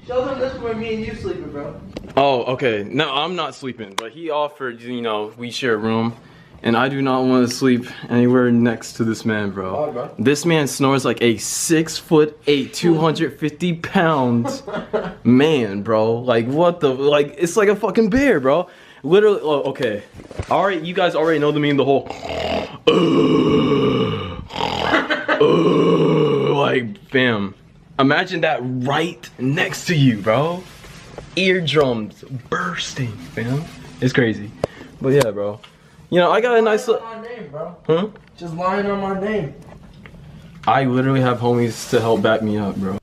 Show them this where me and you sleeping, bro. Oh, okay. No, I'm not sleeping, but he offered, you know, we share a room. And I do not want to sleep anywhere next to this man, bro. Why, bro? This man snores like a 6'8", 250-pound man, bro. Like, what the, like, it's like a fucking bear, bro. Literally, oh, okay. Alright, you guys already know the meme, the whole, like, fam. Imagine that right next to you, bro. Eardrums bursting, fam. It's crazy. But yeah, bro. You know, I got a nice look. My name, bro. Huh? Just lying on my name. I literally have homies to help back me up, bro.